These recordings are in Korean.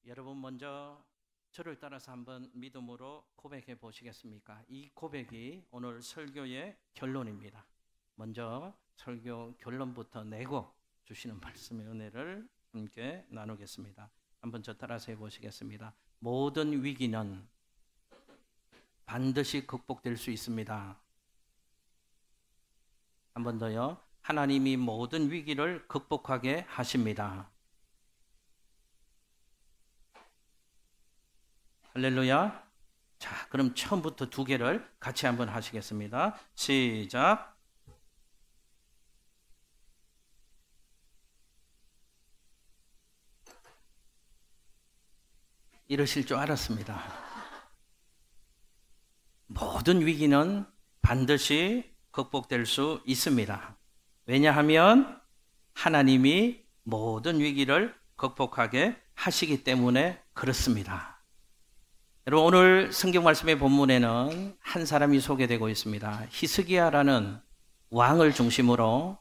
여러분 먼저 저를 따라서 한번 믿음으로 고백해 보시겠습니까? 이 고백이 오늘 설교의 결론입니다. 먼저 설교 결론부터 내고 주시는 말씀의 은혜를 함께 나누겠습니다. 한번 저 따라서 해보시겠습니다. 모든 위기는 반드시 극복될 수 있습니다. 한 번 더요. 하나님이 모든 위기를 극복하게 하십니다. 할렐루야. 자, 그럼 처음부터 두 개를 같이 한번 하시겠습니다. 시작. 이러실 줄 알았습니다. 모든 위기는 반드시 극복될 수 있습니다. 왜냐하면 하나님이 모든 위기를 극복하게 하시기 때문에 그렇습니다. 여러분, 오늘 성경 말씀의 본문에는 한 사람이 소개되고 있습니다. 히스기야라는 왕을 중심으로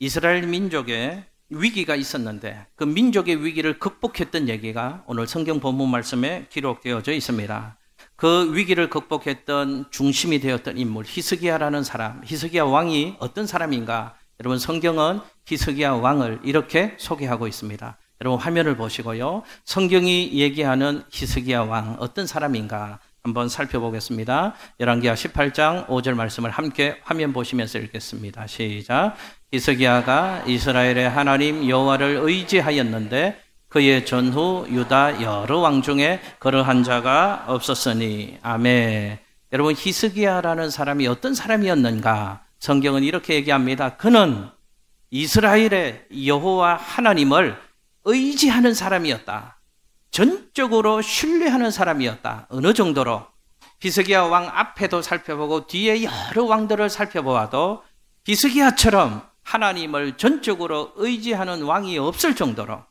이스라엘 민족에 위기가 있었는데 그 민족의 위기를 극복했던 얘기가 오늘 성경 본문 말씀에 기록되어져 있습니다. 그 위기를 극복했던 중심이 되었던 인물 히스기야라는 사람, 히스기야 왕이 어떤 사람인가? 여러분, 성경은 히스기야 왕을 이렇게 소개하고 있습니다. 여러분, 화면을 보시고요. 성경이 얘기하는 히스기야 왕 어떤 사람인가 한번 살펴보겠습니다. 열왕기하 18장 5절 말씀을 함께 화면 보시면서 읽겠습니다. 시작. 히스기야가 이스라엘의 하나님 여호와를 의지하였는데 그의 전후 유다 여러 왕 중에 그러한 자가 없었으니. 아멘. 여러분, 히스기야라는 사람이 어떤 사람이었는가? 성경은 이렇게 얘기합니다. 그는 이스라엘의 여호와 하나님을 의지하는 사람이었다. 전적으로 신뢰하는 사람이었다. 어느 정도로? 히스기야 왕 앞에도 살펴보고 뒤에 여러 왕들을 살펴보아도 히스기야처럼 하나님을 전적으로 의지하는 왕이 없을 정도로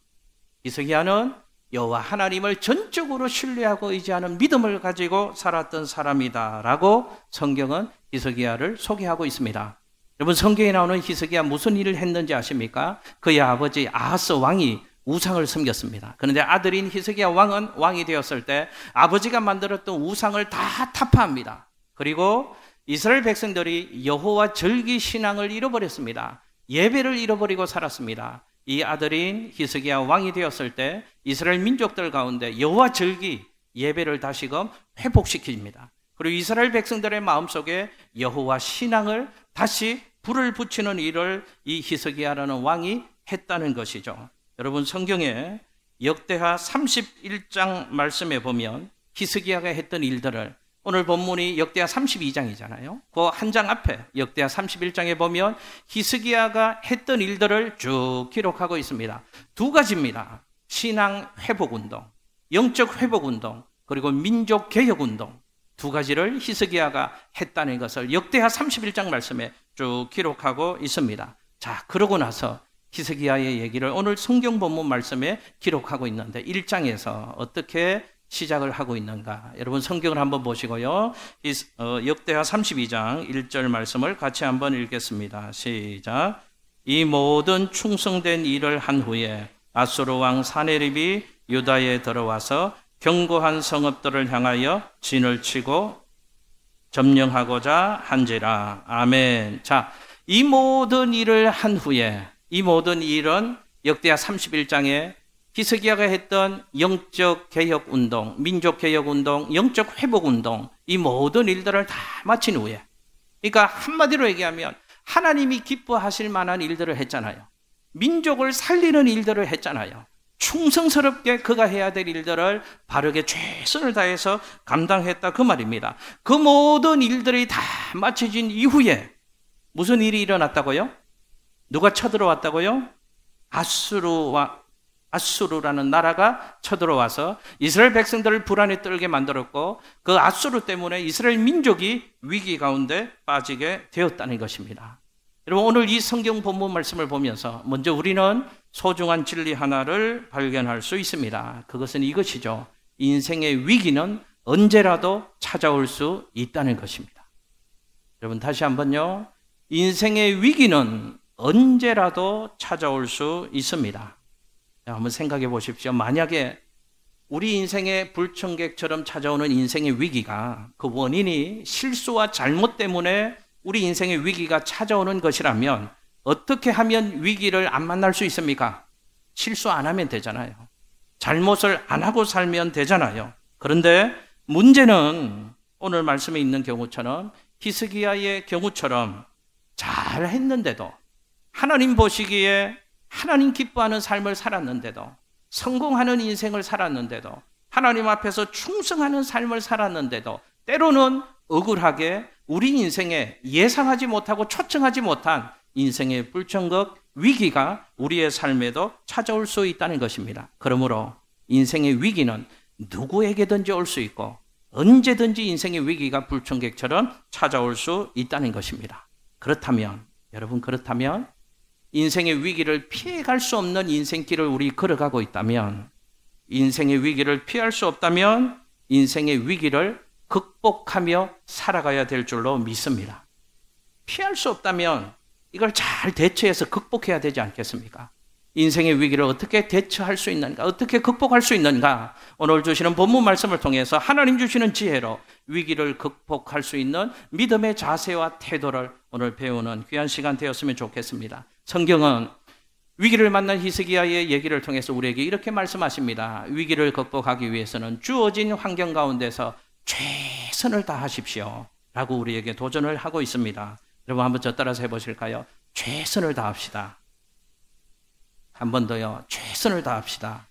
히스기야는 여호와 하나님을 전적으로 신뢰하고 의지하는 믿음을 가지고 살았던 사람이다라고 성경은 히스기야를 소개하고 있습니다. 여러분, 성경에 나오는 히스기야 무슨 일을 했는지 아십니까? 그의 아버지 아하스 왕이 우상을 섬겼습니다. 그런데 아들인 히스기야 왕은 왕이 되었을 때 아버지가 만들었던 우상을 다 타파합니다. 그리고 이스라엘 백성들이 여호와 절기 신앙을 잃어버렸습니다. 예배를 잃어버리고 살았습니다. 이 아들인 히스기야 왕이 되었을 때 이스라엘 민족들 가운데 여호와 절기 예배를 다시금 회복시킵니다. 그리고 이스라엘 백성들의 마음속에 여호와 신앙을 다시 불을 붙이는 일을 이 히스기야라는 왕이 했다는 것이죠. 여러분, 성경에 역대하 31장 말씀에 보면 히스기야가 했던 일들을, 오늘 본문이 역대하 32장이잖아요. 그 한 장 앞에 역대하 31장에 보면 히스기야가 했던 일들을 쭉 기록하고 있습니다. 두 가지입니다. 신앙 회복운동, 영적 회복운동, 그리고 민족 개혁운동. 두 가지를 히스기야가 했다는 것을 역대하 31장 말씀에 쭉 기록하고 있습니다. 자, 그러고 나서 히스기야의 얘기를 오늘 성경 본문 말씀에 기록하고 있는데 1장에서 어떻게 시작을 하고 있는가? 여러분, 성경을 한번 보시고요. 역대하 32장 1절 말씀을 같이 한번 읽겠습니다. 시작. 이 모든 충성된 일을 한 후에 아수르 왕 사네립이 유다에 들어와서 견고한 성읍들을 향하여 진을 치고 점령하고자 한지라. 아멘. 자, 이 모든 일을 한 후에, 이 모든 일은 역대하 31장에 히스기야가 했던 영적 개혁 운동, 민족 개혁 운동, 영적 회복 운동, 이 모든 일들을 다 마친 후에, 그러니까 한마디로 얘기하면 하나님이 기뻐하실 만한 일들을 했잖아요. 민족을 살리는 일들을 했잖아요. 충성스럽게 그가 해야 될 일들을 바르게 최선을 다해서 감당했다, 그 말입니다. 그 모든 일들이 다 마쳐진 이후에 무슨 일이 일어났다고요? 누가 쳐들어왔다고요? 아수르라는 나라가 쳐들어와서 이스라엘 백성들을 불안에 떨게 만들었고, 그 아수르 때문에 이스라엘 민족이 위기 가운데 빠지게 되었다는 것입니다. 여러분, 오늘 이 성경 본문 말씀을 보면서 먼저 우리는 소중한 진리 하나를 발견할 수 있습니다. 그것은 이것이죠. 인생의 위기는 언제라도 찾아올 수 있다는 것입니다. 여러분, 다시 한번요. 인생의 위기는 언제라도 찾아올 수 있습니다. 한번 생각해 보십시오. 만약에 우리 인생의 불청객처럼 찾아오는 인생의 위기가 그 원인이 실수와 잘못 때문에 우리 인생의 위기가 찾아오는 것이라면 어떻게 하면 위기를 안 만날 수 있습니까? 실수 안 하면 되잖아요. 잘못을 안 하고 살면 되잖아요. 그런데 문제는 오늘 말씀에 있는 경우처럼 히스기야의 경우처럼 잘 했는데도, 하나님 보시기에 하나님 기뻐하는 삶을 살았는데도, 성공하는 인생을 살았는데도, 하나님 앞에서 충성하는 삶을 살았는데도 때로는 억울하게 우리 인생에 예상하지 못하고 초청하지 못한 인생의 불청각 위기가 우리의 삶에도 찾아올 수 있다는 것입니다. 그러므로 인생의 위기는 누구에게든지 올 수 있고 언제든지 인생의 위기가 불청객처럼 찾아올 수 있다는 것입니다. 그렇다면, 여러분, 그렇다면 인생의 위기를 피해갈 수 없는 인생길을 우리 걸어가고 있다면, 인생의 위기를 피할 수 없다면 인생의 위기를 극복하며 살아가야 될 줄로 믿습니다. 피할 수 없다면 이걸 잘 대처해서 극복해야 되지 않겠습니까? 인생의 위기를 어떻게 대처할 수 있는가, 어떻게 극복할 수 있는가, 오늘 주시는 본문 말씀을 통해서 하나님 주시는 지혜로 위기를 극복할 수 있는 믿음의 자세와 태도를 오늘 배우는 귀한 시간 되었으면 좋겠습니다. 성경은 위기를 만난 히스기야의 얘기를 통해서 우리에게 이렇게 말씀하십니다. 위기를 극복하기 위해서는 주어진 환경 가운데서 최선을 다하십시오 라고 우리에게 도전을 하고 있습니다. 여러분, 한번 저 따라서 해보실까요? 최선을 다합시다. 한 번 더요. 최선을 다합시다.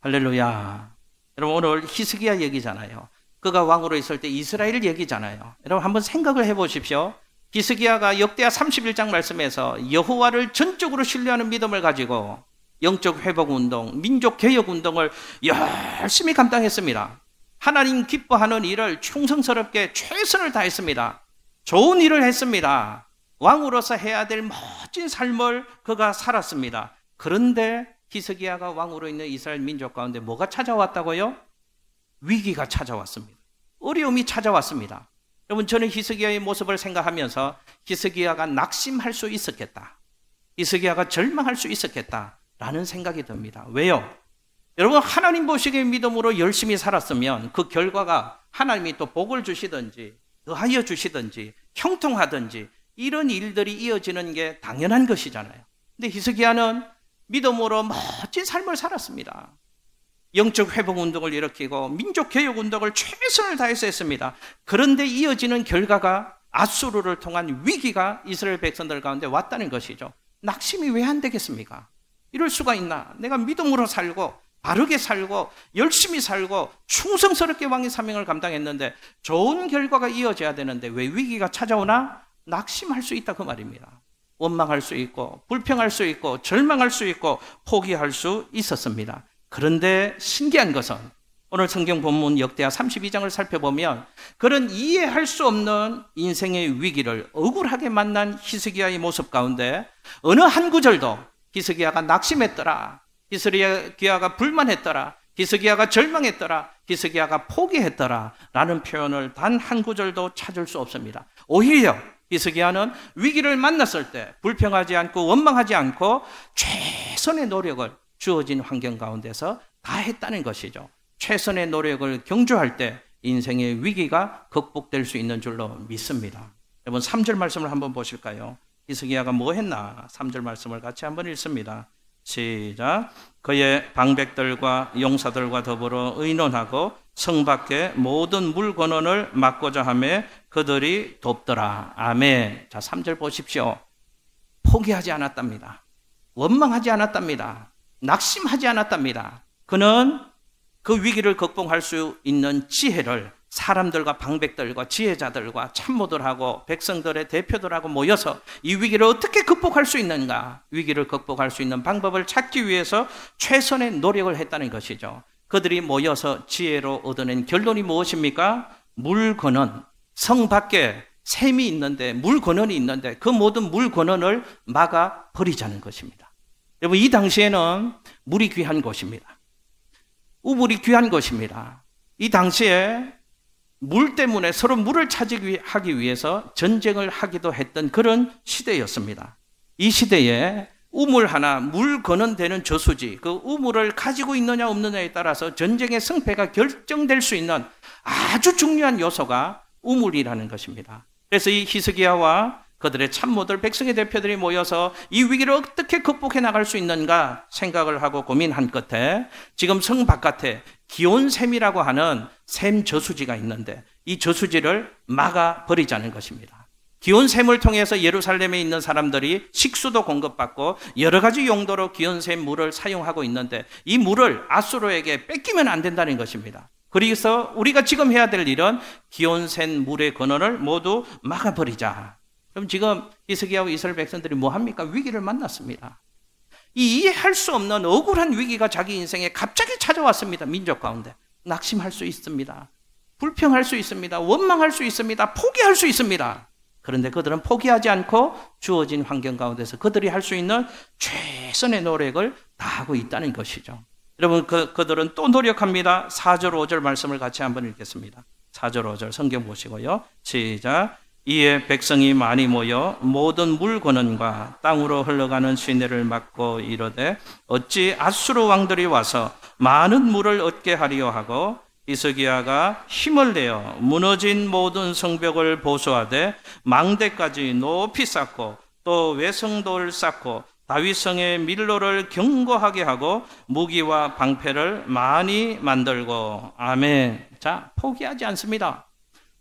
할렐루야. 여러분, 오늘 히스기야 얘기잖아요. 그가 왕으로 있을 때 이스라엘 얘기잖아요. 여러분, 한번 생각을 해보십시오. 히스기야가 역대하 31장 말씀에서 여호와를 전적으로 신뢰하는 믿음을 가지고 영적 회복 운동, 민족 개혁 운동을 열심히 감당했습니다. 하나님 기뻐하는 일을 충성스럽게 최선을 다했습니다. 좋은 일을 했습니다. 왕으로서 해야 될 멋진 삶을 그가 살았습니다. 그런데 히스기야가 왕으로 있는 이스라엘 민족 가운데 뭐가 찾아왔다고요? 위기가 찾아왔습니다. 어려움이 찾아왔습니다. 여러분, 저는 히스기야의 모습을 생각하면서 히스기야가 낙심할 수 있었겠다, 히스기야가 절망할 수 있었겠다라는 생각이 듭니다. 왜요? 여러분, 하나님 보시기에 믿음으로 열심히 살았으면 그 결과가 하나님이 또 복을 주시든지 더하여 주시든지 형통하든지 이런 일들이 이어지는 게 당연한 것이잖아요. 근데 히스기야는 믿음으로 멋진 삶을 살았습니다. 영적 회복 운동을 일으키고 민족 개혁 운동을 최선을 다해서 했습니다. 그런데 이어지는 결과가 아수르를 통한 위기가 이스라엘 백성들 가운데 왔다는 것이죠. 낙심이 왜 안 되겠습니까? 이럴 수가 있나? 내가 믿음으로 살고 바르게 살고 열심히 살고 충성스럽게 왕의 사명을 감당했는데 좋은 결과가 이어져야 되는데 왜 위기가 찾아오나? 낙심할 수 있다, 그 말입니다. 원망할 수 있고 불평할 수 있고 절망할 수 있고 포기할 수 있었습니다. 그런데 신기한 것은 오늘 성경 본문 역대하 32장을 살펴보면 그런 이해할 수 없는 인생의 위기를 억울하게 만난 히스기야의 모습 가운데 어느 한 구절도 히스기야가 낙심했더라, 히스기야가 불만했더라, 히스기야가 절망했더라, 히스기야가 포기했더라 라는 표현을 단 한 구절도 찾을 수 없습니다. 오히려 히스기야는 위기를 만났을 때 불평하지 않고 원망하지 않고 최선의 노력을 주어진 환경 가운데서 다 했다는 것이죠. 최선의 노력을 경주할 때 인생의 위기가 극복될 수 있는 줄로 믿습니다. 여러분, 3절 말씀을 한번 보실까요? 히스기야가 뭐 했나? 3절 말씀을 같이 한번 읽습니다. 시작. 그의 방백들과 용사들과 더불어 의논하고 성 밖에 모든 물건원을 막고자 하며 그들이 돕더라. 아멘. 자, 3절 보십시오. 포기하지 않았답니다. 원망하지 않았답니다. 낙심하지 않았답니다. 그는 그 위기를 극복할 수 있는 지혜를 사람들과 방백들과 지혜자들과 참모들하고 백성들의 대표들하고 모여서 이 위기를 어떻게 극복할 수 있는가, 위기를 극복할 수 있는 방법을 찾기 위해서 최선의 노력을 했다는 것이죠. 그들이 모여서 지혜로 얻어낸 결론이 무엇입니까? 물건원, 성 밖에 샘이 있는데, 물건원이 있는데 그 모든 물건원을 막아 버리자는 것입니다. 여러분, 이 당시에는 물이 귀한 곳입니다. 우물이 귀한 것입니다. 이 당시에 물 때문에 서로 물을 차지하기 위해서 전쟁을 하기도 했던 그런 시대였습니다. 이 시대에 우물 하나, 물 거는되는 저수지, 그 우물을 가지고 있느냐 없느냐에 따라서 전쟁의 승패가 결정될 수 있는 아주 중요한 요소가 우물이라는 것입니다. 그래서 이 히스기야와 그들의 참모들, 백성의 대표들이 모여서 이 위기를 어떻게 극복해 나갈 수 있는가 생각을 하고 고민한 끝에 지금 성 바깥에 기온샘이라고 하는 샘 저수지가 있는데 이 저수지를 막아버리자는 것입니다. 기온샘을 통해서 예루살렘에 있는 사람들이 식수도 공급받고 여러 가지 용도로 기온샘 물을 사용하고 있는데 이 물을 아수르에게 뺏기면 안 된다는 것입니다. 그래서 우리가 지금 해야 될 일은 기온샘 물의 근원을 모두 막아버리자. 그럼 지금 히스기야와 이스라엘 백성들이 뭐 합니까? 위기를 만났습니다. 이 이해할 수 없는 억울한 위기가 자기 인생에 갑자기 찾아왔습니다. 민족 가운데 낙심할 수 있습니다. 불평할 수 있습니다. 원망할 수 있습니다. 포기할 수 있습니다. 그런데 그들은 포기하지 않고 주어진 환경 가운데서 그들이 할 수 있는 최선의 노력을 다하고 있다는 것이죠. 여러분 그들은 또 노력합니다. 4절 5절 말씀을 같이 한번 읽겠습니다. 4절 5절 성경 보시고요. 시작. 이에 백성이 많이 모여 모든 물 근원과 땅으로 흘러가는 시내를 막고 이르되 어찌 아수르 왕들이 와서 많은 물을 얻게 하리요 하고 히스기야가 힘을 내어 무너진 모든 성벽을 보수하되 망대까지 높이 쌓고 또 외성도를 쌓고 다윗성의 밀로를 견고하게 하고 무기와 방패를 많이 만들고. 아멘. 자, 포기하지 않습니다.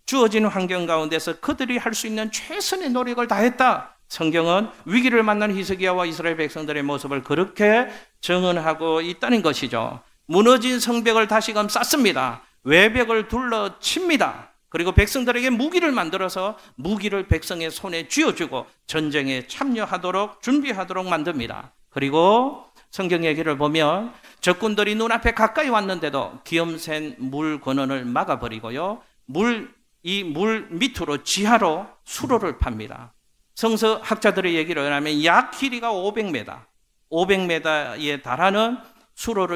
주어진 환경 가운데서 그들이 할 수 있는 최선의 노력을 다했다. 성경은 위기를 만난 히스기야와 이스라엘 백성들의 모습을 그렇게 증언하고 있다는 것이죠. 무너진 성벽을 다시금 쌓습니다. 외벽을 둘러칩니다. 그리고 백성들에게 무기를 만들어서 무기를 백성의 손에 쥐어주고 전쟁에 참여하도록 준비하도록 만듭니다. 그리고 성경 얘기를 보면 적군들이 눈앞에 가까이 왔는데도 기욤센 물 근원을 막아버리고요. 이 물 밑으로 지하로 수로를 팝니다. 성서학자들의 얘기를 하면 약 길이가 500m에 달하는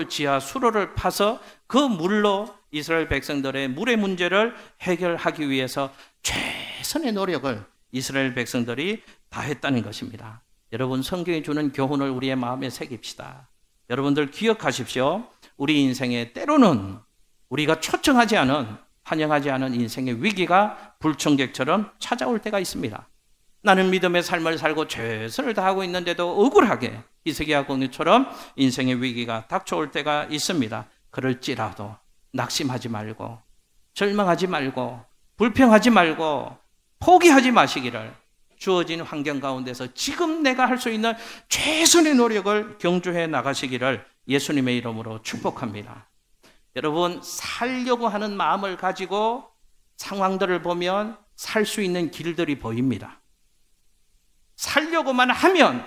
지하 수로를 파서 그 물로 이스라엘 백성들의 물의 문제를 해결하기 위해서 최선의 노력을 이스라엘 백성들이 다했다는 것입니다. 여러분, 성경이 주는 교훈을 우리의 마음에 새깁시다. 여러분들 기억하십시오. 우리 인생에 때로는 우리가 초청하지 않은, 환영하지 않은 인생의 위기가 불청객처럼 찾아올 때가 있습니다. 나는 믿음의 삶을 살고 최선을 다하고 있는데도 억울하게 히스기야 공유처럼 인생의 위기가 닥쳐올 때가 있습니다. 그럴지라도 낙심하지 말고 절망하지 말고 불평하지 말고 포기하지 마시기를, 주어진 환경 가운데서 지금 내가 할 수 있는 최선의 노력을 경주해 나가시기를 예수님의 이름으로 축복합니다. 여러분, 살려고 하는 마음을 가지고 상황들을 보면 살 수 있는 길들이 보입니다. 살려고만 하면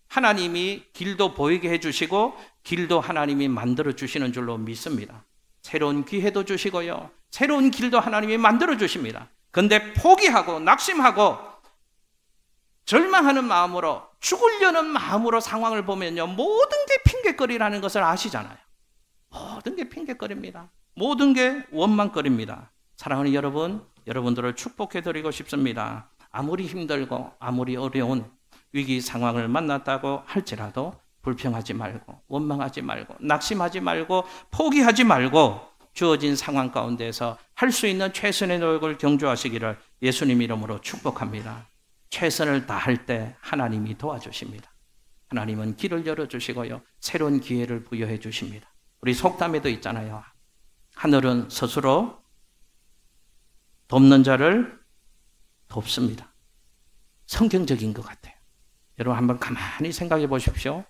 하나님이 길도 보이게 해주시고 길도 하나님이 만들어주시는 줄로 믿습니다. 새로운 기회도 주시고요, 새로운 길도 하나님이 만들어주십니다. 그런데 포기하고 낙심하고 절망하는 마음으로, 죽으려는 마음으로 상황을 보면요, 모든 게 핑계거리라는 것을 아시잖아요. 모든 게 핑계거리입니다. 모든 게 원망거리입니다. 사랑하는 여러분, 여러분들을 축복해드리고 싶습니다. 아무리 힘들고 아무리 어려운 위기 상황을 만났다고 할지라도 불평하지 말고 원망하지 말고 낙심하지 말고 포기하지 말고 주어진 상황 가운데서 할 수 있는 최선의 노력을 경주하시기를 예수님 이름으로 축복합니다. 최선을 다할 때 하나님이 도와주십니다. 하나님은 길을 열어주시고요, 새로운 기회를 부여해 주십니다. 우리 속담에도 있잖아요. 하늘은 스스로 돕는 자를 돕습니다. 성경적인 것 같아요. 여러분 한번 가만히 생각해 보십시오.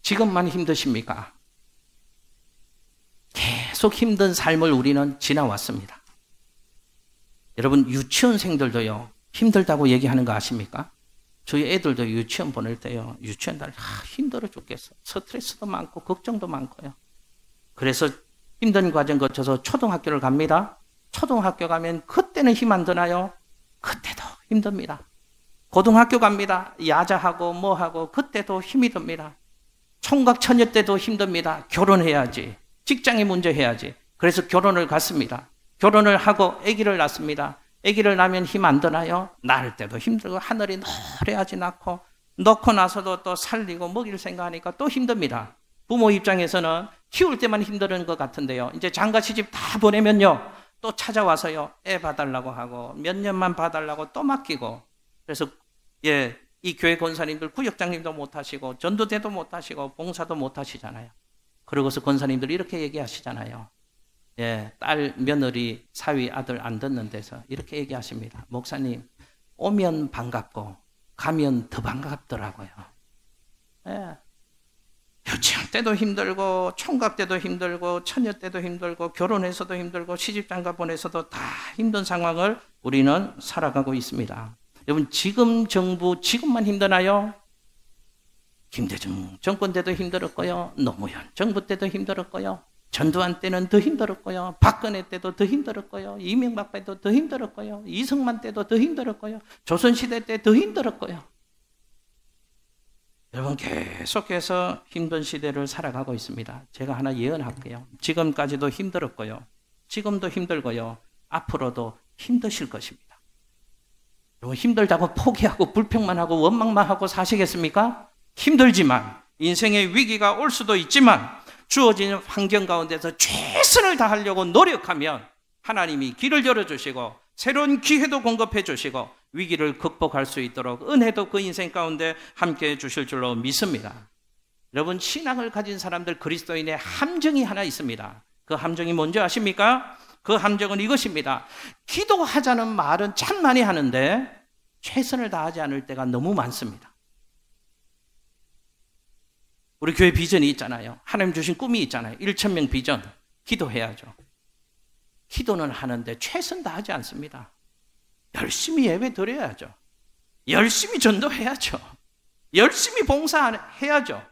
지금만 힘드십니까? 계속 힘든 삶을 우리는 지나왔습니다. 여러분, 유치원생들도요, 힘들다고 얘기하는 거 아십니까? 저희 애들도 유치원 보낼 때요, 유치원들 힘들어 죽겠어. 스트레스도 많고 걱정도 많고요. 그래서 힘든 과정 거쳐서 초등학교를 갑니다. 초등학교 가면 그때는 힘 안 드나요? 그때도 힘듭니다. 고등학교 갑니다. 야자하고 뭐하고 그때도 힘이 듭니다. 총각 처녀 때도 힘듭니다. 결혼해야지. 직장의 문제 해야지. 그래서 결혼을 갔습니다. 결혼을 하고 아기를 낳습니다. 아기를 낳으면 힘 안 드나요? 낳을 때도 힘들고 하늘이 노래하지 않고 넣고 나서도 또 살리고 먹일 생각하니까 또 힘듭니다. 부모 입장에서는 키울 때만 힘든 것 같은데요. 이제 장가 시집 다 보내면요. 또 찾아와서요. 애 봐달라고 하고 몇 년만 봐달라고 또 맡기고. 그래서 이 교회 권사님들 구역장님도 못하시고 전도대도 못하시고 봉사도 못하시잖아요. 그러고서 권사님들 이렇게 얘기하시잖아요. 딸, 며느리, 사위, 아들 안 듣는 데서 이렇게 얘기하십니다. 목사님, 오면 반갑고 가면 더 반갑더라고요. 유치원 때도 힘들고 총각 때도 힘들고 처녀 때도 힘들고 결혼해서도 힘들고 시집장가 보내서도 다 힘든 상황을 우리는 살아가고 있습니다. 여러분, 지금 정부 지금만 힘드나요? 김대중 정권 때도 힘들었고요. 노무현 정부 때도 힘들었고요. 전두환 때는 더 힘들었고요. 박근혜 때도 더 힘들었고요. 이명박 때도 더 힘들었고요. 이승만 때도 더 힘들었고요. 조선시대 때 더 힘들었고요. 여러분, 계속해서 힘든 시대를 살아가고 있습니다. 제가 하나 예언할게요. 지금까지도 힘들었고요. 지금도 힘들고요. 앞으로도 힘드실 것입니다. 여러분, 힘들다고 포기하고 불평만 하고 원망만 하고 사시겠습니까? 힘들지만 인생의 위기가 올 수도 있지만 주어진 환경 가운데서 최선을 다하려고 노력하면 하나님이 길을 열어주시고 새로운 기회도 공급해 주시고 위기를 극복할 수 있도록 은혜도 그 인생 가운데 함께해 주실 줄로 믿습니다. 여러분, 신앙을 가진 사람들 그리스도인의 함정이 하나 있습니다. 그 함정이 뭔지 아십니까? 그 함정은 이것입니다. 기도하자는 말은 참 많이 하는데 최선을 다하지 않을 때가 너무 많습니다. 우리 교회 비전이 있잖아요. 하나님 주신 꿈이 있잖아요. 1,000명 비전. 기도해야죠. 기도는 하는데 최선 다하지 않습니다. 열심히 예배 드려야죠. 열심히 전도해야죠. 열심히 봉사해야죠.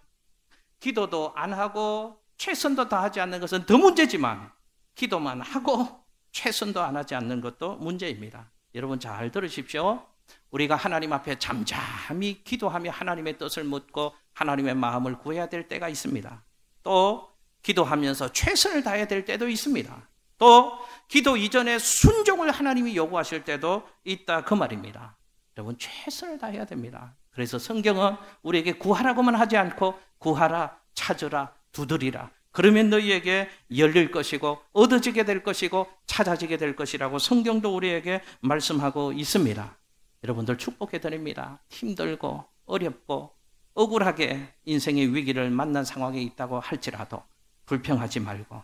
기도도 안 하고 최선도 다하지 않는 것은 더 문제지만 기도만 하고 최선도 안 하지 않는 것도 문제입니다. 여러분, 잘 들으십시오. 우리가 하나님 앞에 잠잠히 기도하며 하나님의 뜻을 묻고 하나님의 마음을 구해야 될 때가 있습니다. 또 기도하면서 최선을 다해야 될 때도 있습니다. 또 기도 이전에 순종을 하나님이 요구하실 때도 있다, 그 말입니다. 여러분, 최선을 다해야 됩니다. 그래서 성경은 우리에게 구하라고만 하지 않고 구하라, 찾으라, 두드리라. 그러면 너희에게 열릴 것이고 얻어지게 될 것이고 찾아지게 될 것이라고 성경도 우리에게 말씀하고 있습니다. 여러분들 축복해 드립니다. 힘들고 어렵고 억울하게 인생의 위기를 만난 상황에 있다고 할지라도 불평하지 말고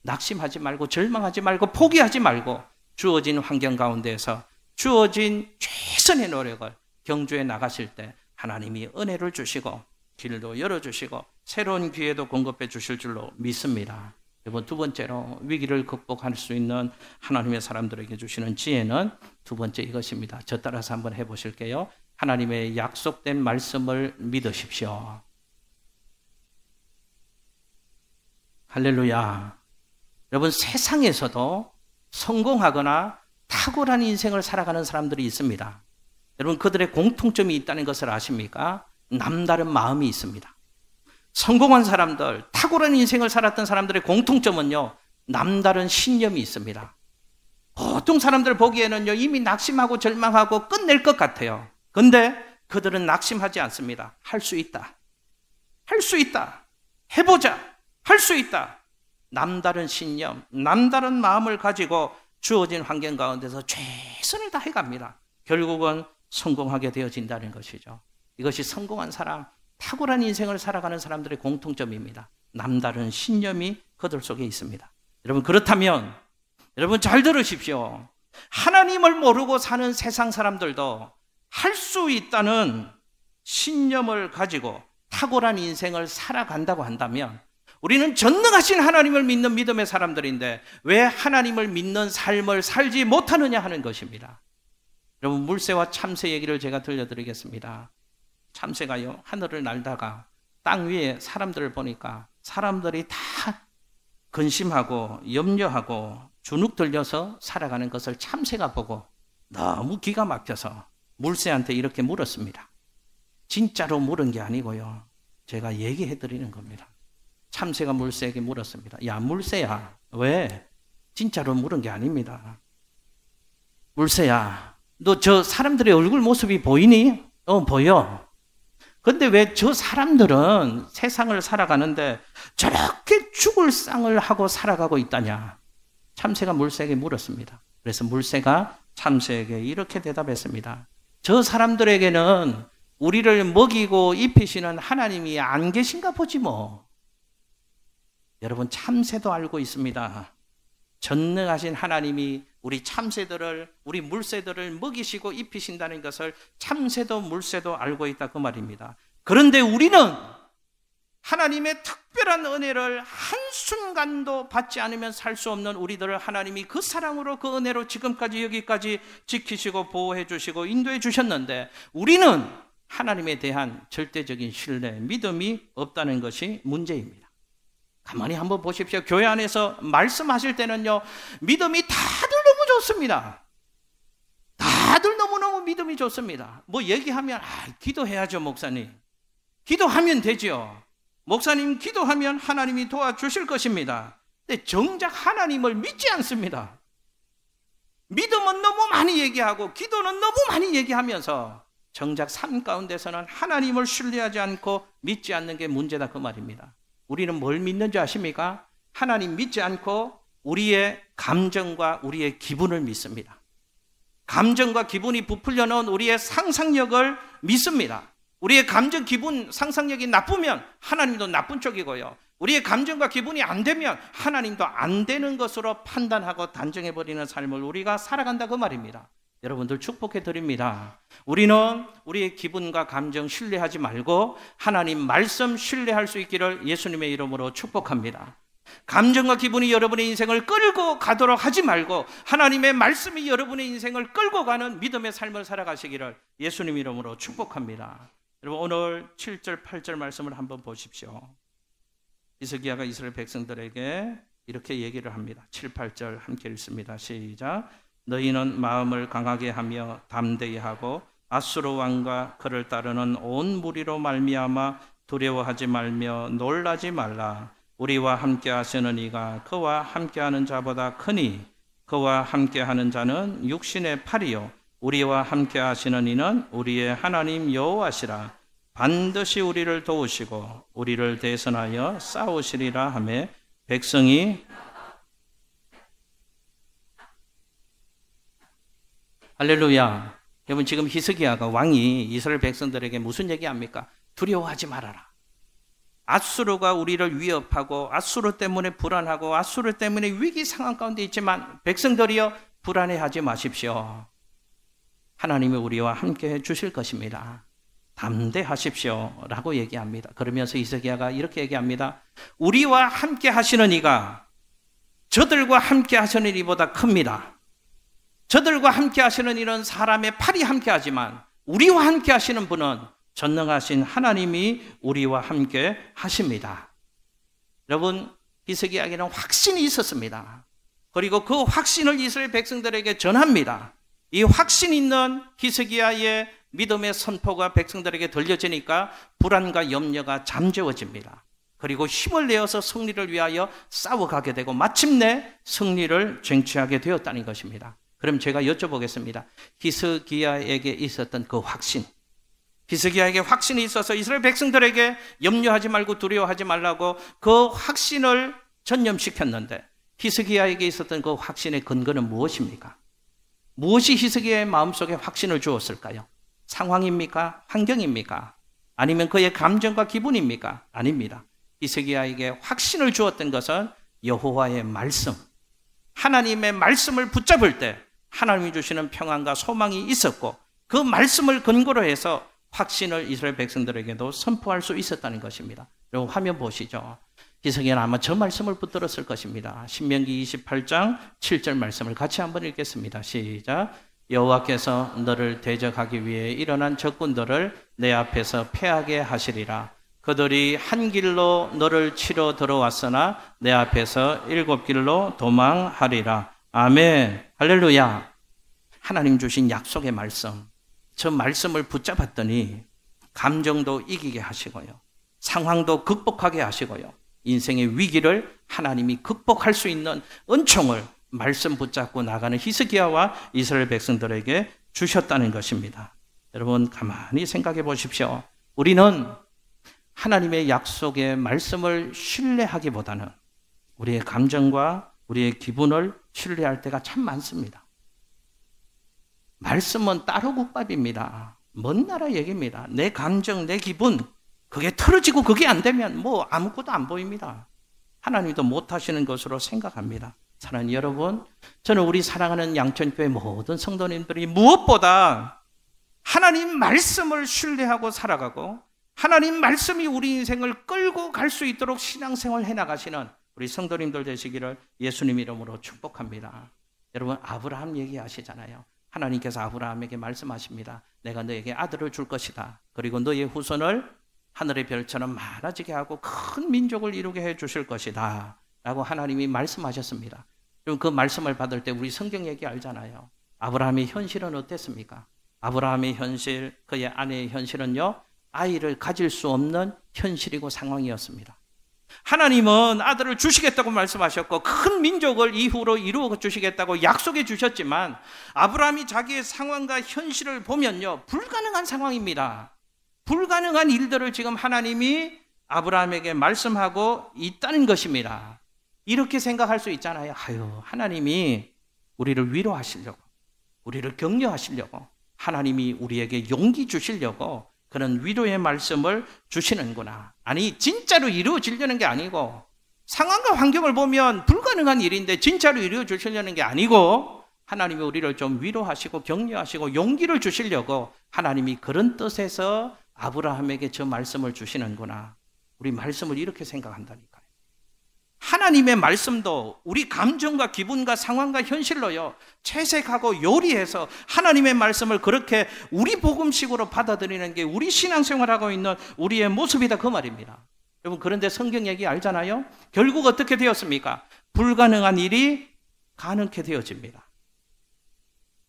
낙심하지 말고 절망하지 말고 포기하지 말고 주어진 환경 가운데에서 주어진 최선의 노력을 경주해 나가실 때 하나님이 은혜를 주시고 길도 열어주시고 새로운 기회도 공급해 주실 줄로 믿습니다. 이번 두 번째로 위기를 극복할 수 있는 하나님의 사람들에게 주시는 지혜는 두 번째 이것입니다. 저 따라서 한번 해보실게요. 하나님의 약속된 말씀을 믿으십시오. 할렐루야. 여러분, 세상에서도 성공하거나 탁월한 인생을 살아가는 사람들이 있습니다. 여러분, 그들의 공통점이 있다는 것을 아십니까? 남다른 마음이 있습니다. 성공한 사람들, 탁월한 인생을 살았던 사람들의 공통점은요, 남다른 신념이 있습니다. 보통 사람들 보기에는요, 이미 낙심하고 절망하고 끝낼 것 같아요. 근데 그들은 낙심하지 않습니다. 할 수 있다. 할 수 있다. 해보자. 할 수 있다. 남다른 신념, 남다른 마음을 가지고 주어진 환경 가운데서 최선을 다해 갑니다. 결국은 성공하게 되어진다는 것이죠. 이것이 성공한 사람, 탁월한 인생을 살아가는 사람들의 공통점입니다. 남다른 신념이 그들 속에 있습니다. 여러분, 그렇다면 여러분 잘 들으십시오. 하나님을 모르고 사는 세상 사람들도 할 수 있다는 신념을 가지고 탁월한 인생을 살아간다고 한다면 우리는 전능하신 하나님을 믿는 믿음의 사람들인데 왜 하나님을 믿는 삶을 살지 못하느냐 하는 것입니다. 여러분, 물새와 참새 얘기를 제가 들려드리겠습니다. 참새가요, 하늘을 날다가 땅 위에 사람들을 보니까 사람들이 다 근심하고 염려하고 주눅 들려서 살아가는 것을 참새가 보고 너무 기가 막혀서 물새한테 이렇게 물었습니다. 진짜로 물은 게 아니고요, 제가 얘기해 드리는 겁니다. 참새가 물새에게 물었습니다. 야, 물새야, 왜? 진짜로 물은 게 아닙니다. 물새야, 너 저 사람들의 얼굴 모습이 보이니? 보여. 근데 왜 저 사람들은 세상을 살아가는데 저렇게 죽을 상을 하고 살아가고 있다냐? 참새가 물새에게 물었습니다. 그래서 물새가 참새에게 이렇게 대답했습니다. 저 사람들에게는 우리를 먹이고 입히시는 하나님이 안 계신가 보지 뭐. 여러분, 참새도 알고 있습니다. 전능하신 하나님이 우리 참새들을, 우리 물새들을 먹이시고 입히신다는 것을 참새도 물새도 알고 있다, 그 말입니다. 그런데 우리는 하나님의 특별한 은혜를 한순간도 받지 않으면 살 수 없는 우리들을 하나님이 그 사랑으로, 그 은혜로 지금까지 여기까지 지키시고 보호해 주시고 인도해 주셨는데, 우리는 하나님에 대한 절대적인 신뢰, 믿음이 없다는 것이 문제입니다. 가만히 한번 보십시오. 교회 안에서 말씀하실 때는요, 믿음이 다들 너무 좋습니다. 다들 너무너무 믿음이 좋습니다. 뭐 얘기하면 기도해야죠, 목사님. 기도하면 되죠. 목사님 기도하면 하나님이 도와주실 것입니다. 근데 정작 하나님을 믿지 않습니다. 믿음은 너무 많이 얘기하고 기도는 너무 많이 얘기하면서 정작 삶 가운데서는 하나님을 신뢰하지 않고 믿지 않는 게 문제다, 그 말입니다. 우리는 뭘 믿는지 아십니까? 하나님 믿지 않고 우리의 감정과 우리의 기분을 믿습니다. 감정과 기분이 부풀려 놓은 우리의 상상력을 믿습니다. 우리의 감정, 기분, 상상력이 나쁘면 하나님도 나쁜 쪽이고요. 우리의 감정과 기분이 안 되면 하나님도 안 되는 것으로 판단하고 단정해버리는 삶을 우리가 살아간다, 그 말입니다. 여러분들 축복해 드립니다. 우리는 우리의 기분과 감정 신뢰하지 말고 하나님 말씀 신뢰할 수 있기를 예수님의 이름으로 축복합니다. 감정과 기분이 여러분의 인생을 끌고 가도록 하지 말고 하나님의 말씀이 여러분의 인생을 끌고 가는 믿음의 삶을 살아가시기를 예수님 이름으로 축복합니다. 여러분, 오늘 7절 8절 말씀을 한번 보십시오. 히스기야가 이스라엘 백성들에게 이렇게 얘기를 합니다. 7, 8절 함께 읽습니다. 시작. 너희는 마음을 강하게 하며 담대히 하고 아수르 왕과 그를 따르는 온 무리로 말미암아 두려워하지 말며 놀라지 말라. 우리와 함께 하시는 이가 그와 함께하는 자보다 크니 그와 함께하는 자는 육신의 팔이요 우리와 함께 하시는 이는 우리의 하나님 여호와시라. 반드시 우리를 도우시고 우리를 대선하여 싸우시리라 하며 백성이 할렐루야. 여러분, 지금 히스기야가 왕이 이스라엘 백성들에게 무슨 얘기합니까? 두려워하지 말아라. 아수르가 우리를 위협하고 아수르 때문에 불안하고 아수르 때문에 위기 상황 가운데 있지만 백성들이여 불안해하지 마십시오. 하나님이 우리와 함께 해 주실 것입니다. 담대하십시오 라고 얘기합니다. 그러면서 히스기야가 이렇게 얘기합니다. 우리와 함께 하시는 이가 저들과 함께 하시는 이보다 큽니다. 저들과 함께 하시는 이는 사람의 팔이 함께 하지만 우리와 함께 하시는 분은 전능하신 하나님이 우리와 함께 하십니다. 여러분, 히스기야에게는 확신이 있었습니다. 그리고 그 확신을 이스라엘 백성들에게 전합니다. 이 확신 있는 히스기야의 믿음의 선포가 백성들에게 들려지니까 불안과 염려가 잠재워집니다. 그리고 힘을 내어서 승리를 위하여 싸워가게 되고 마침내 승리를 쟁취하게 되었다는 것입니다. 그럼 제가 여쭤보겠습니다. 히스기야에게 있었던 그 확신, 히스기야에게 확신이 있어서 이스라엘 백성들에게 염려하지 말고 두려워하지 말라고 그 확신을 전념시켰는데 히스기야에게 있었던 그 확신의 근거는 무엇입니까? 무엇이 히스기야의 마음속에 확신을 주었을까요? 상황입니까? 환경입니까? 아니면 그의 감정과 기분입니까? 아닙니다. 히스기야에게 확신을 주었던 것은 여호와의 말씀, 하나님의 말씀을 붙잡을 때 하나님이 주시는 평안과 소망이 있었고 그 말씀을 근거로 해서 확신을 이스라엘 백성들에게도 선포할 수 있었다는 것입니다. 여러분, 화면 보시죠. 히스기야는 아마 저 말씀을 붙들었을 것입니다. 신명기 28장 7절 말씀을 같이 한번 읽겠습니다. 시작. 여호와께서 너를 대적하기 위해 일어난 적군들을 내 앞에서 패하게 하시리라. 그들이 한 길로 너를 치러 들어왔으나 내 앞에서 7길로 도망하리라. 아멘. 할렐루야. 하나님 주신 약속의 말씀, 저 말씀을 붙잡았더니 감정도 이기게 하시고요, 상황도 극복하게 하시고요, 인생의 위기를 하나님이 극복할 수 있는 은총을 말씀 붙잡고 나가는 히스기야와 이스라엘 백성들에게 주셨다는 것입니다. 여러분, 가만히 생각해 보십시오. 우리는 하나님의 약속의 말씀을 신뢰하기보다는 우리의 감정과 우리의 기분을 신뢰할 때가 참 많습니다. 말씀은 따로 국밥입니다. 먼 나라 얘기입니다. 내 감정, 내 기분, 그게 틀어지고 그게 안 되면 뭐 아무것도 안 보입니다. 하나님도 못하시는 것으로 생각합니다. 사랑하는 여러분, 저는 우리 사랑하는 양천교회 모든 성도님들이 무엇보다 하나님 말씀을 신뢰하고 살아가고 하나님 말씀이 우리 인생을 끌고 갈 수 있도록 신앙생활 해나가시는 우리 성도님들 되시기를 예수님 이름으로 축복합니다. 여러분, 아브라함 얘기하시잖아요. 하나님께서 아브라함에게 말씀하십니다. 내가 너에게 아들을 줄 것이다. 그리고 너의 후손을 하늘의 별처럼 많아지게 하고 큰 민족을 이루게 해 주실 것이다 라고 하나님이 말씀하셨습니다. 그럼 그 말씀을 받을 때 우리 성경 얘기 알잖아요. 아브라함의 현실은 어땠습니까? 아브라함의 현실, 그의 아내의 현실은요, 아이를 가질 수 없는 현실이고 상황이었습니다. 하나님은 아들을 주시겠다고 말씀하셨고 큰 민족을 이후로 이루어 주시겠다고 약속해 주셨지만 아브라함이 자기의 상황과 현실을 보면요, 불가능한 상황입니다. 불가능한 일들을 지금 하나님이 아브라함에게 말씀하고 있다는 것입니다. 이렇게 생각할 수 있잖아요. 하나님이 우리를 위로하시려고, 우리를 격려하시려고, 하나님이 우리에게 용기 주시려고 그런 위로의 말씀을 주시는구나. 아니, 진짜로 이루어지려는 게 아니고, 상황과 환경을 보면 불가능한 일인데 진짜로 이루어지려는 게 아니고, 하나님이 우리를 좀 위로하시고 격려하시고 용기를 주시려고 하나님이 그런 뜻에서 아브라함에게 저 말씀을 주시는구나. 우리 말씀을 이렇게 생각한다니까요. 하나님의 말씀도 우리 감정과 기분과 상황과 현실로요, 채색하고 요리해서 하나님의 말씀을 그렇게 우리 복음식으로 받아들이는 게 우리 신앙생활하고 있는 우리의 모습이다, 그 말입니다. 여러분, 그런데 성경 얘기 알잖아요. 결국 어떻게 되었습니까? 불가능한 일이 가능케 되어집니다.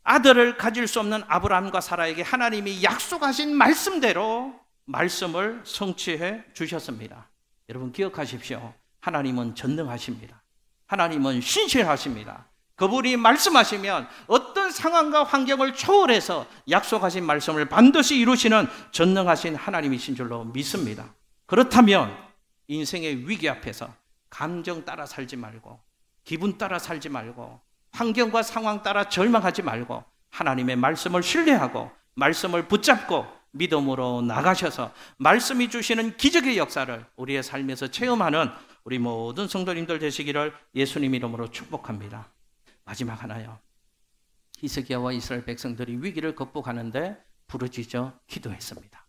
아들을 가질 수 없는 아브라함과 사라에게 하나님이 약속하신 말씀대로 말씀을 성취해 주셨습니다. 여러분, 기억하십시오. 하나님은 전능하십니다. 하나님은 신실하십니다. 그분이 말씀하시면 어떤 상황과 환경을 초월해서 약속하신 말씀을 반드시 이루시는 전능하신 하나님이신 줄로 믿습니다. 그렇다면 인생의 위기 앞에서 감정 따라 살지 말고, 기분 따라 살지 말고, 환경과 상황 따라 절망하지 말고 하나님의 말씀을 신뢰하고 말씀을 붙잡고 믿음으로 나가셔서 말씀이 주시는 기적의 역사를 우리의 삶에서 체험하는 우리 모든 성도님들 되시기를 예수님 이름으로 축복합니다. 마지막 하나요. 히스기야와 이스라엘 백성들이 위기를 극복하는데 부르짖어 기도했습니다.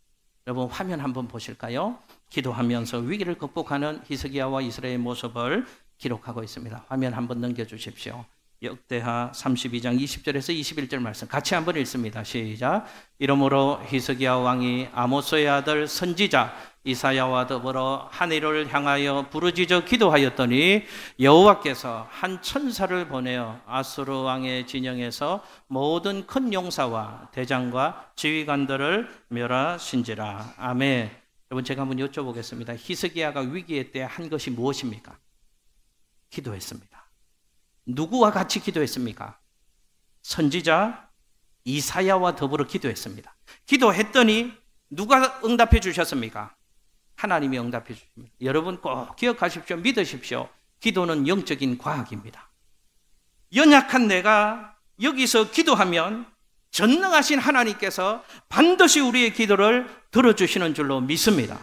여러분, 화면 한번 보실까요? 기도하면서 위기를 극복하는 히스기야와 이스라엘의 모습을 기록하고 있습니다. 화면 한번 넘겨주십시오. 역대하 32장 20절에서 21절 말씀 같이 한번 읽습니다. 시작. 이러므로 히스기야 왕이 아모스의 아들 선지자 이사야와 더불어 하늘을 향하여 부르짖어 기도하였더니 여호와께서 한 천사를 보내어 아수르 왕의 진영에서 모든 큰 용사와 대장과 지휘관들을 멸하신지라. 아멘. 여러분, 제가 한번 여쭤보겠습니다. 히스기야가 위기의 때 한 것이 무엇입니까? 기도했습니다. 누구와 같이 기도했습니까? 선지자 이사야와 더불어 기도했습니다. 기도했더니 누가 응답해 주셨습니까? 하나님이 응답해 주십니다. 여러분 꼭 기억하십시오. 믿으십시오. 기도는 영적인 과학입니다. 연약한 내가 여기서 기도하면 전능하신 하나님께서 반드시 우리의 기도를 들어주시는 줄로 믿습니다.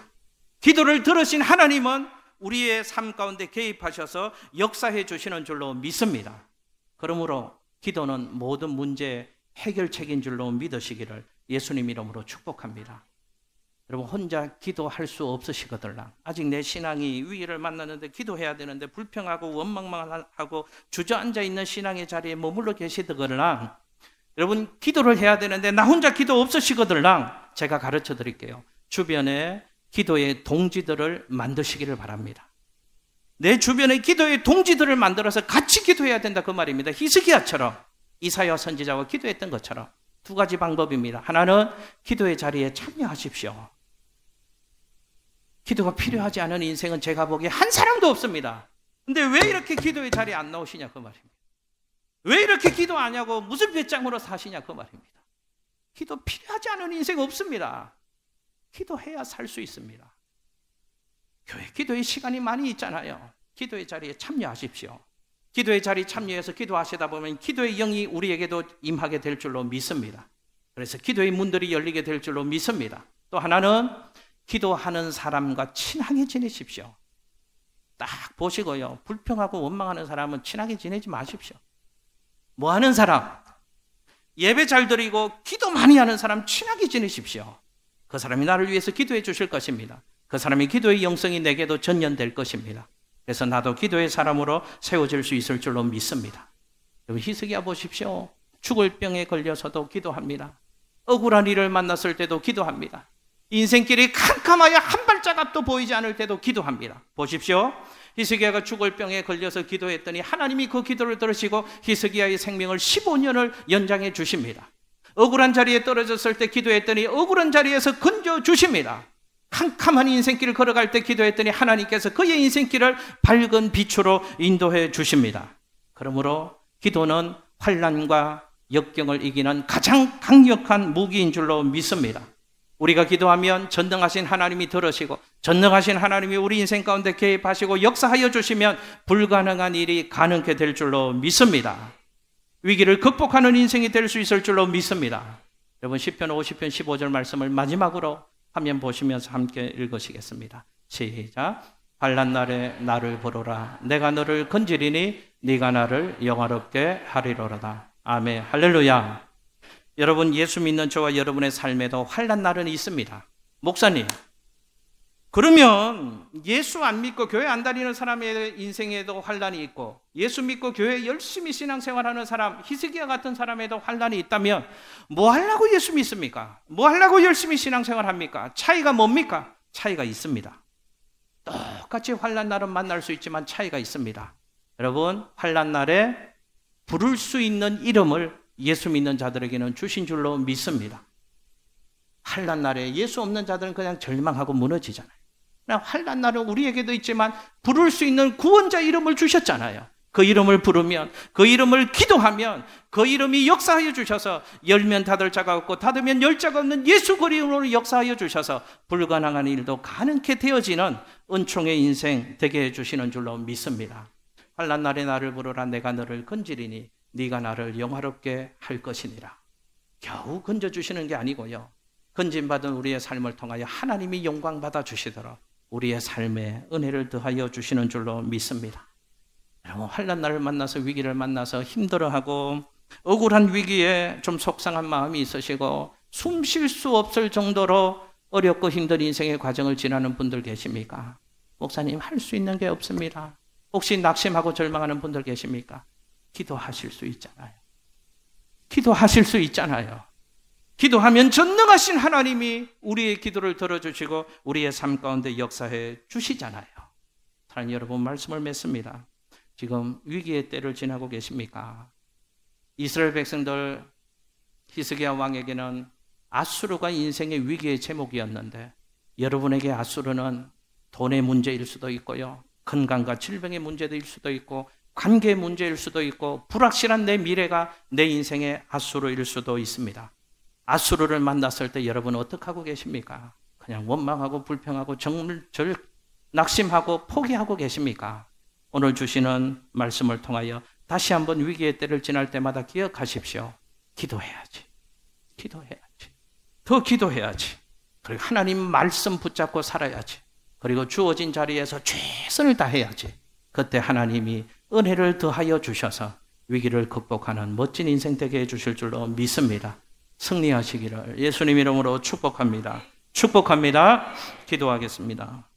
기도를 들으신 하나님은 우리의 삶 가운데 개입하셔서 역사해 주시는 줄로 믿습니다. 그러므로 기도는 모든 문제의 해결책인 줄로 믿으시기를 예수님 이름으로 축복합니다. 여러분, 혼자 기도할 수 없으시거들랑, 아직 내 신앙이 위기를 만나는데 기도해야 되는데 불평하고 원망하고 주저앉아 있는 신앙의 자리에 머물러 계시더글랑, 여러분 기도를 해야 되는데 나 혼자 기도 없으시거들랑, 제가 가르쳐 드릴게요. 주변에 기도의 동지들을 만드시기를 바랍니다. 내 주변에 기도의 동지들을 만들어서 같이 기도해야 된다, 그 말입니다. 히스기야처럼, 이사야 선지자와 기도했던 것처럼. 두 가지 방법입니다. 하나는 기도의 자리에 참여하십시오. 기도가 필요하지 않은 인생은 제가 보기에 한 사람도 없습니다. 근데 왜 이렇게 기도의 자리에 안 나오시냐, 그 말입니다. 왜 이렇게 기도 안 하고 무슨 배짱으로 사시냐, 그 말입니다. 기도 필요하지 않은 인생 없습니다. 기도해야 살 수 있습니다. 교회 기도의 시간이 많이 있잖아요. 기도의 자리에 참여하십시오. 기도의 자리에 참여해서 기도하시다 보면 기도의 영이 우리에게도 임하게 될 줄로 믿습니다. 그래서 기도의 문들이 열리게 될 줄로 믿습니다. 또 하나는 기도하는 사람과 친하게 지내십시오. 딱 보시고요. 불평하고 원망하는 사람은 친하게 지내지 마십시오. 뭐 하는 사람? 예배 잘 드리고 기도 많이 하는 사람 친하게 지내십시오. 그 사람이 나를 위해서 기도해 주실 것입니다. 그 사람의 기도의 영성이 내게도 전연될 것입니다. 그래서 나도 기도의 사람으로 세워질 수 있을 줄로 믿습니다. 여러분 히스기야 보십시오. 죽을 병에 걸려서도 기도합니다. 억울한 일을 만났을 때도 기도합니다. 인생길이 캄캄하여 한 발짝 앞도 보이지 않을 때도 기도합니다. 보십시오. 히스기야가 죽을 병에 걸려서 기도했더니 하나님이 그 기도를 들으시고 히스기야의 생명을 15년을 연장해 주십니다. 억울한 자리에 떨어졌을 때 기도했더니 억울한 자리에서 건져 주십니다. 캄캄한 인생길을 걸어갈 때 기도했더니 하나님께서 그의 인생길을 밝은 빛으로 인도해 주십니다. 그러므로 기도는 환난과 역경을 이기는 가장 강력한 무기인 줄로 믿습니다. 우리가 기도하면 전능하신 하나님이 들으시고 전능하신 하나님이 우리 인생 가운데 개입하시고 역사하여 주시면 불가능한 일이 가능하게 될 줄로 믿습니다. 위기를 극복하는 인생이 될 수 있을 줄로 믿습니다. 여러분 시편 50편 15절 말씀을 마지막으로 화면 보시면서 함께 읽으시겠습니다. 시작. 환난 날에 나를 부르라. 내가 너를 건지리니 네가 나를 영화롭게 하리로다. 아멘. 할렐루야. 여러분 예수 믿는 저와 여러분의 삶에도 환난 날은 있습니다. 목사님, 그러면 예수 안 믿고 교회 안 다니는 사람의 인생에도 환난이 있고 예수 믿고 교회 열심히 신앙생활하는 사람, 히스기야 같은 사람에도 환난이 있다면 뭐 하려고 예수 믿습니까? 뭐 하려고 열심히 신앙생활합니까? 차이가 뭡니까? 차이가 있습니다. 똑같이 환난 날은 만날 수 있지만 차이가 있습니다. 여러분 환난 날에 부를 수 있는 이름을 예수 믿는 자들에게는 주신 줄로 믿습니다. 환난 날에 예수 없는 자들은 그냥 절망하고 무너지잖아요. 환난 날은 우리에게도 있지만 부를 수 있는 구원자 이름을 주셨잖아요. 그 이름을 부르면, 그 이름을 기도하면 그 이름이 역사하여 주셔서 열면 닫을 자가 없고 닫으면 열 자가 없는 예수 그 이름으로 역사하여 주셔서 불가능한 일도 가능케 되어지는 은총의 인생 되게 해주시는 줄로 믿습니다. 환난 날에 나를 부르라. 내가 너를 건지리니 네가 나를 영화롭게 할 것이니라. 겨우 건져주시는 게 아니고요, 건진받은 우리의 삶을 통하여 하나님이 영광 받아 주시도록 우리의 삶에 은혜를 더하여 주시는 줄로 믿습니다. 여러분 환난 날을 만나서 위기를 만나서 힘들어하고 억울한 위기에 좀 속상한 마음이 있으시고 숨 쉴 수 없을 정도로 어렵고 힘든 인생의 과정을 지나는 분들 계십니까? 목사님 할 수 있는 게 없습니다. 혹시 낙심하고 절망하는 분들 계십니까? 기도하실 수 있잖아요. 기도하실 수 있잖아요. 기도하면 전능하신 하나님이 우리의 기도를 들어주시고 우리의 삶 가운데 역사해 주시잖아요. 사랑하는 여러분 말씀을 맺습니다. 지금 위기의 때를 지나고 계십니까? 이스라엘 백성들 히스기야 왕에게는 아수르가 인생의 위기의 제목이었는데 여러분에게 아수르는 돈의 문제일 수도 있고요, 건강과 질병의 문제일 수도 있고 관계 문제일 수도 있고 불확실한 내 미래가 내 인생의 아수르일 수도 있습니다. 아수르를 만났을 때 여러분 어떻게 하고 계십니까? 그냥 원망하고 불평하고 낙심하고 포기하고 계십니까? 오늘 주시는 말씀을 통하여 다시 한번 위기의 때를 지날 때마다 기억하십시오. 기도해야지. 기도해야지. 더 기도해야지. 그리고 하나님 말씀 붙잡고 살아야지. 그리고 주어진 자리에서 최선을 다해야지. 그때 하나님이 은혜를 더하여 주셔서 위기를 극복하는 멋진 인생 되게 해주실 줄로 믿습니다. 승리하시기를 예수님 이름으로 축복합니다. 축복합니다. 기도하겠습니다.